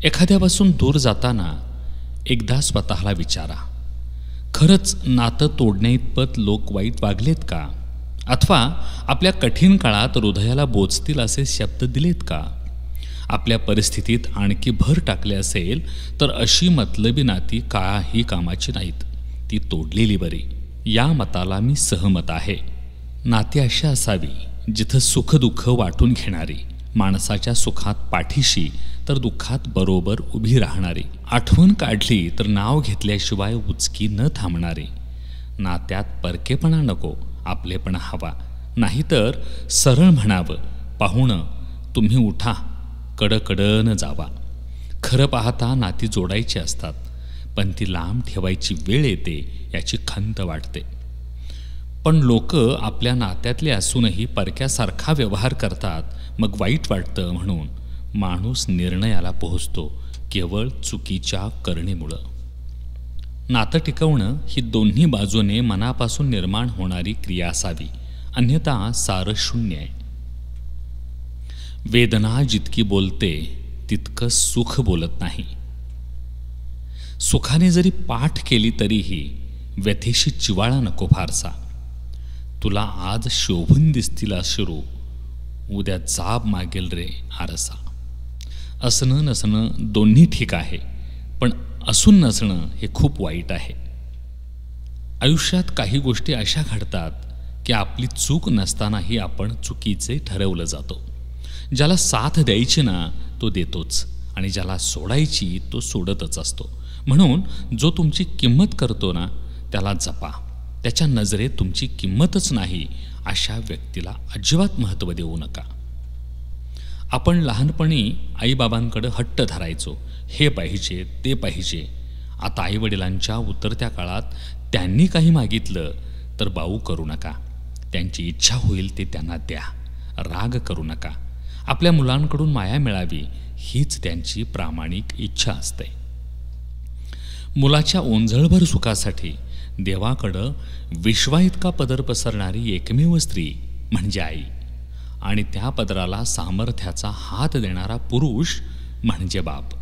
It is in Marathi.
एखाद्यापासून दूर जाताना एकदा स्वतःला विचारा, खरंच नातं तोडण्याइतपत लोक वाईट वागलेत का? अथवा आपल्या कठीण काळात हृदयाला बोचतील असे शब्द दिलेत का? आपल्या परिस्थितीत आणखी भर टाकले असेल तर अशी मतलबी नाती काही कामाची नाहीत, ती तोडलेली बरी. या मताला मी सहमत आहे. नाती अशी असावी जिथं सुखदुःख वाटून घेणारी, माणसाच्या सुखात पाठीशी तर दुःखात बरोबर उभी राहणारी, आठवण काढली तर नाव घेतल्याशिवाय उचकी न थांबणारी. नात्यात परकेपणा नको, आपलेपणा हवा. नाहीतर सरळ म्हणावं, पाहुणं तुम्ही उठा, कडकडन जावा. खरं पाहता नाती जोडायची असतात, पण ती लांब ठेवायची वेळ येते याची खंत वाटते. पण लोक आपल्या नात्यातले असूनही परक्यासारखा व्यवहार करतात. मग वाईट वाटतं म्हणून माणूस निर्णयाला पोहोचतो केवळ चुकीच्या करणीमुळं. नातं टिकवणं ही दोन्ही बाजूने मनापासून निर्माण होणारी क्रिया असावी, अन्यथा सारं शून्य आहे. वेदना जितकी बोलते तितकं सुख बोलत नाही. सुखाने जरी पाठ केली तरीही व्यथेशी चिवाळा नको फारसा. तुला आज शोभून दिसतील अश्रू, उद्या जाब मागेल रे आरसा. असणं नसणं दोन्ही ठीक आहे, पण असून नसणं हे खूप वाईट आहे. आयुष्यात काही गोष्टी अशा घडतात की आपली चूक नसतानाही आपण चुकीचे ठरवलं जातो. ज्याला साथ द्यायची ना तो देतोच, आणि ज्याला सोडायची तो सोडतच असतो. म्हणून जो तुमची किंमत करतो ना त्याला जपा. त्याच्या नजरेत तुमची किंमतच नाही अशा व्यक्तीला अजिबात महत्त्व देऊ नका. आपण लहानपणी आईबाबांकडे हट्ट धरायचो, हे पाहिजे ते पाहिजे. आता आईवडिलांच्या उतरत्या काळात त्यांनी काही मागितलं तर बाऊ करू नका. त्यांची इच्छा होईल ते त्यांना द्या, राग करू नका. आपल्या मुलांकडून माया मिळावी हीच त्यांची प्रामाणिक इच्छा असते. मुलाच्या ओंजळभर सुखासाठी देवाकडं विश्वाइतका पदर पसरणारी एकमेव स्त्री म्हणजे आई, आणि त्या पदराला सामर्थ्याचा हात देणारा पुरुष म्हणजे बाप.